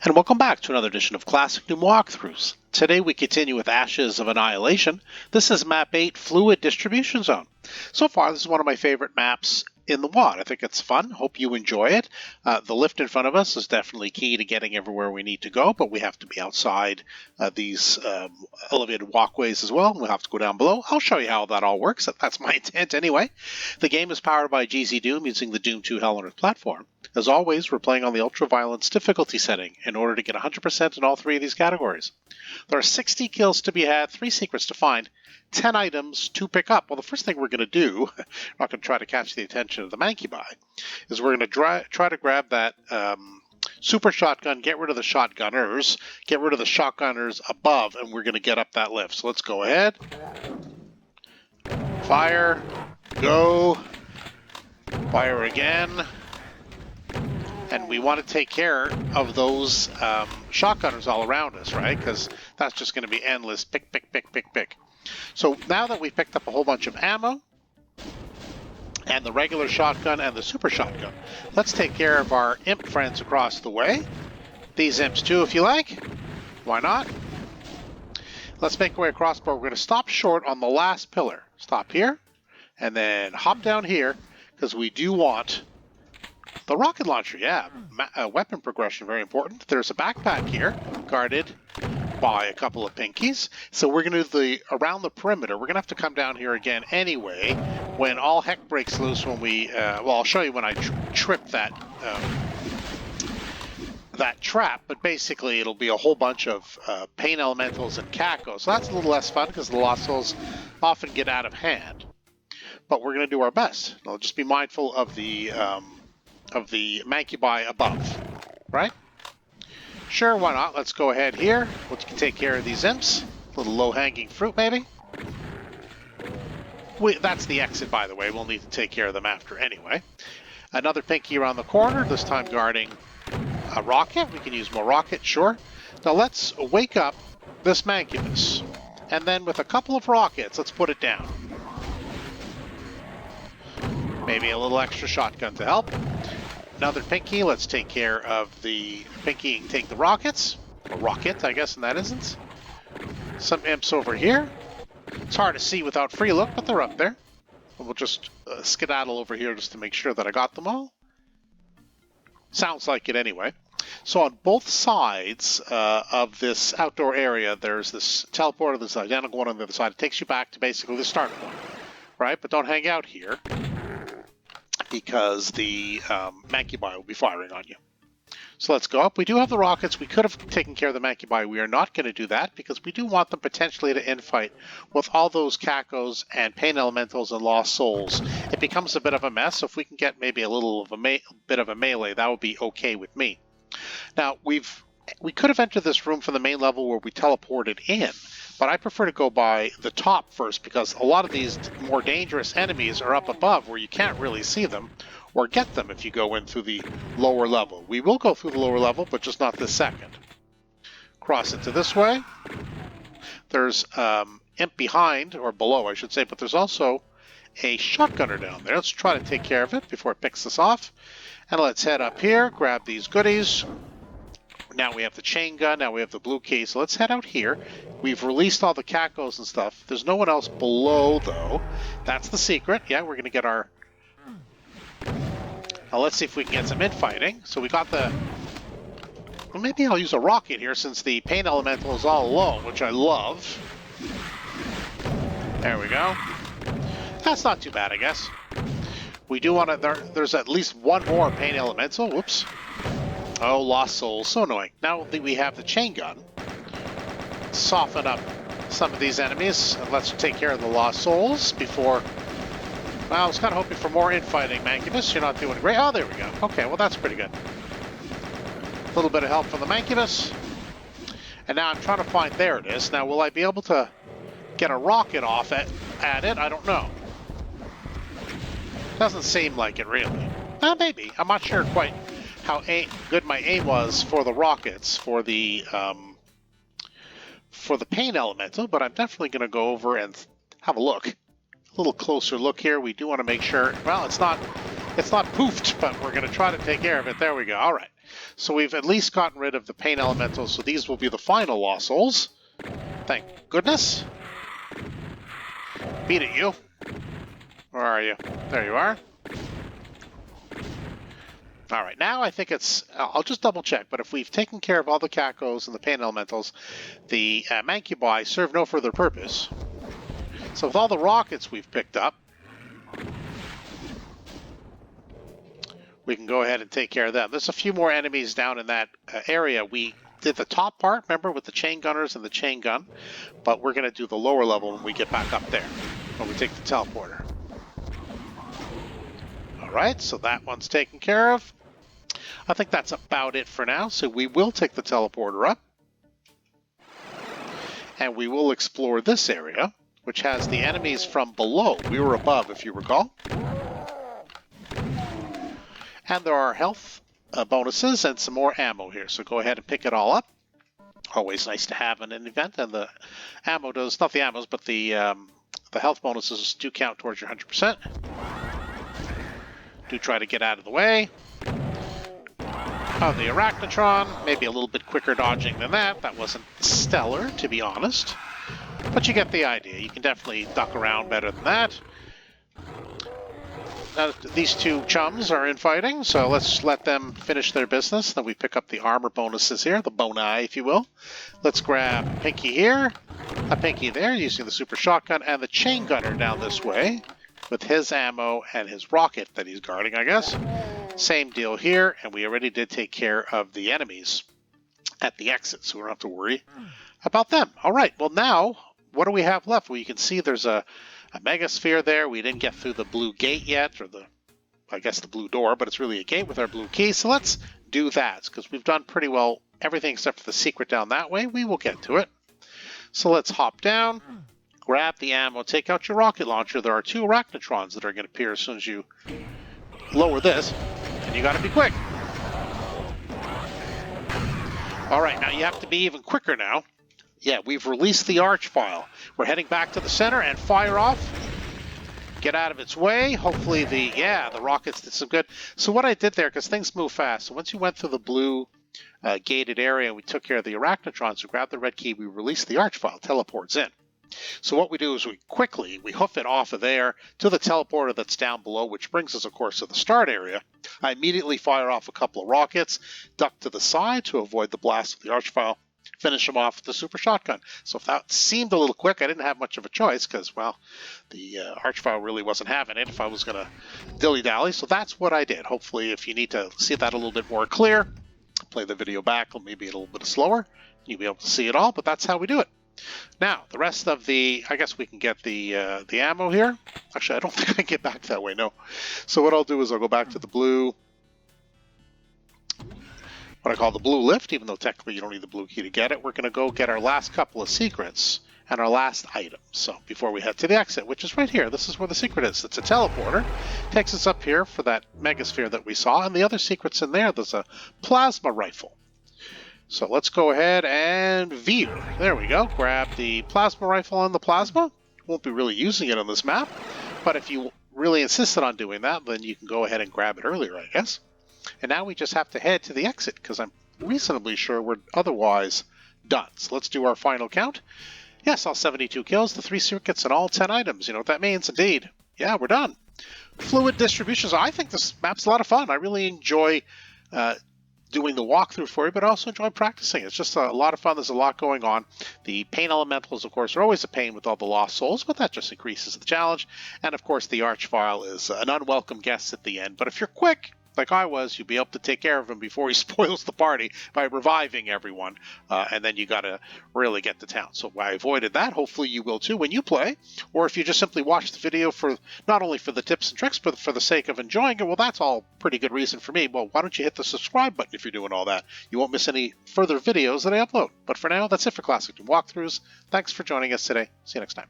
And welcome back to another edition of Classic Doom Walkthroughs. Today we continue with Ashes of Annihilation. This is Map 8, Fluid Distribution Zone. So far, this is one of my favorite maps in the WAD. I think it's fun. Hope you enjoy it. The lift in front of us is definitely key to getting everywhere we need to go, but we have to be outside these elevated walkways as well. We'll have to go down below. I'll show you how that all works. That's my intent anyway. The game is powered by GZDoom using the Doom 2 Hell on Earth platform. As always, we're playing on the Ultraviolence difficulty setting in order to get 100% in all three of these categories. There are 60 kills to be had, 3 secrets to find, 10 items to pick up. Well, the first thing we're going to do, we're not going to try to catch the attention of the Mancubi, is we're going to try to grab that super shotgun, get rid of the shotgunners, get rid of the shotgunners above, and we're going to get up that lift. So let's go ahead. Fire. Go. Fire again. And we want to take care of those shotgunners all around us, right? Because that's just going to be endless pick, pick, pick, pick, pick. So now that we've picked up a whole bunch of ammo, and the regular shotgun and the super shotgun, let's take care of our imp friends across the way. These imps too, if you like. Why not? Let's make our way across, but we're going to stop short on the last pillar. Stop here, and then hop down here, because we do want the rocket launcher. Yeah, weapon progression, very important. There's a backpack here, guarded by a couple of pinkies. So we're going to do the around the perimeter. We're going to have to come down here again anyway when all heck breaks loose when we, well, I'll show you when I trip that trap, but basically it'll be a whole bunch of pain elementals and cacos. So that's a little less fun because the lost souls often get out of hand. But we're going to do our best. I'll just be mindful of the Mancubi above, right? Sure, why not? Let's go ahead here. We can take care of these imps. A little low-hanging fruit, maybe. That's the exit, by the way. We'll need to take care of them after anyway. Another pinky around the corner, this time guarding a rocket. We can use more rocket, sure. Now let's wake up this Mancubus. And then with a couple of rockets, let's put it down. Maybe a little extra shotgun to help. Another pinky, let's take care of the pinky and take the rockets. A rocket, I guess, in that instance. Some imps over here. It's hard to see without free look, but they're up there. We'll just skedaddle over here just to make sure that I got them all. Sounds like it anyway. So on both sides of this outdoor area, there's this teleporter, there's an identical one on the other side. It takes you back to basically the start one, right? But don't hang out here, because the Mancubi will be firing on you. So let's go up. We do have the rockets. We could have taken care of the Mancubi. We are not going to do that because we do want them potentially to infight with all those cacos and pain elementals and lost souls. It becomes a bit of a mess. So if we can get maybe a little of a bit of a melee, that would be okay with me. Now, we could have entered this room from the main level where we teleported in, but I prefer to go by the top first because a lot of these more dangerous enemies are up above where you can't really see them or get them if you go in through the lower level. We will go through the lower level, but just not this second. Cross into this way. There's imp behind, or below I should say, but there's also a shotgunner down there. Let's try to take care of it before it picks us off. And let's head up here, grab these goodies. Now we have the chain gun, now we have the blue key, so let's head out here. We've released all the cacos and stuff. There's no one else below, though. That's the secret. Yeah, we're going to get our... Now let's see if we can get some infighting. So we got the... Well, maybe I'll use a rocket here since the pain elemental is all alone, which I love. There we go. That's not too bad, I guess. We do want to... There's at least one more pain elemental. Whoops. Oh, lost souls. So annoying. Now that we have the chain gun, soften up some of these enemies, and let's take care of the lost souls before... Well, I was kind of hoping for more infighting, Mancubus. You're not doing great. Oh, there we go. Okay, well, that's pretty good. A little bit of help from the Mancubus. And now I'm trying to find... There it is. Now, will I be able to get a rocket off at it? I don't know. Doesn't seem like it, really. Maybe. I'm not sure quite how good my aim was for the rockets, for the pain elemental, but I'm definitely going to go over and have a look. A little closer look here. We do want to make sure, well, it's not poofed, but we're going to try to take care of it. There we go. All right. So we've at least gotten rid of the pain elementals, so these will be the final lost souls. Thank goodness. Beat it, you. Where are you? There you are. All right, now I think it's, I'll just double check, but if we've taken care of all the Cacos and the pain elementals, the Mancubi serve no further purpose. So with all the rockets we've picked up, we can go ahead and take care of them. There's a few more enemies down in that area. We did the top part, remember, with the chain gunners and the chain gun, but we're going to do the lower level when we get back up there, when we take the teleporter. All right, so that one's taken care of. I think that's about it for now, so we will take the teleporter up, and we will explore this area, which has the enemies from below. We were above, if you recall. And there are health bonuses and some more ammo here, so go ahead and pick it all up. Always nice to have in an event, and the ammo does, not the ammos, but the health bonuses do count towards your 100%. Do try to get out of the way. Oh, the Arachnotron, maybe a little bit quicker dodging than that. That wasn't stellar, to be honest. But you get the idea. You can definitely duck around better than that. Now, these two chums are infighting, so let's let them finish their business. Then we pick up the armor bonuses here, the boni, if you will. Let's grab Pinky here, a Pinky there, using the super shotgun, and the chain gunner down this way with his ammo and his rocket that he's guarding, I guess. Same deal here, and we already did take care of the enemies at the exit, so we don't have to worry about them. All right, well now, what do we have left? Well, you can see there's a megasphere there. We didn't get through the blue gate yet, or I guess the blue door, but it's really a gate with our blue key. So let's do that, because we've done pretty well everything except for the secret down that way. We will get to it. So let's hop down, grab the ammo, take out your rocket launcher. There are 2 Arachnotrons that are going to appear as soon as you lower this, and you got to be quick. All right, now you have to be even quicker now. Yeah, we've released the arch file. We're heading back to the center and fire off. Get out of its way. Hopefully the rockets did some good. So what I did there, because things move fast, so once you went through the blue gated area and we took care of the Arachnotrons, we grabbed the red key, we released the arch file, teleports in. So what we do is we hoof it off of there to the teleporter that's down below, which brings us, of course, to the start area. I immediately fire off a couple of rockets, duck to the side to avoid the blast of the arch file, finish them off with the super shotgun. So if that seemed a little quick, I didn't have much of a choice because, well, the archvile really wasn't having it if I was going to dilly-dally. So that's what I did. Hopefully, if you need to see that a little bit more clear, play the video back, maybe a little bit slower. You'll be able to see it all, but that's how we do it. Now, the rest of I guess we can get the ammo here. Actually, I don't think I can get back that way, no. So what I'll do is I'll go back to the blue, what I call the blue lift, even though technically you don't need the blue key to get it. We're going to go get our last couple of secrets and our last item. So before we head to the exit, which is right here, this is where the secret is. It's a teleporter. Takes us up here for that megasphere that we saw, and the other secret's in there. There's a plasma rifle. So let's go ahead and view. There we go. Grab the plasma rifle and the plasma. Won't be really using it on this map, but if you really insisted on doing that, then you can go ahead and grab it earlier, I guess. And now we just have to head to the exit, because I'm reasonably sure we're otherwise done. So let's do our final count. Yes, all 72 kills, the 3 circuits, and all 10 items. You know what that means, indeed. Yeah, we're done. Fluid distributions. I think this map's a lot of fun. I really enjoy doing the walkthrough for you, but I also enjoy practicing. It's just a lot of fun. There's a lot going on. The pain elementals, of course, are always a pain with all the lost souls, but that just increases the challenge. And, of course, the arch file is an unwelcome guest at the end. But if you're quick, like I was, you'll be able to take care of him before he spoils the party by reviving everyone, and then you got to really get to town. So I avoided that. Hopefully you will too when you play, or if you just simply watch the video for not only for the tips and tricks, but for the sake of enjoying it. Well, that's all pretty good reason for me. Well, why don't you hit the subscribe button if you're doing all that? You won't miss any further videos that I upload. But for now, that's it for Classic Doom Walkthroughs. Thanks for joining us today. See you next time.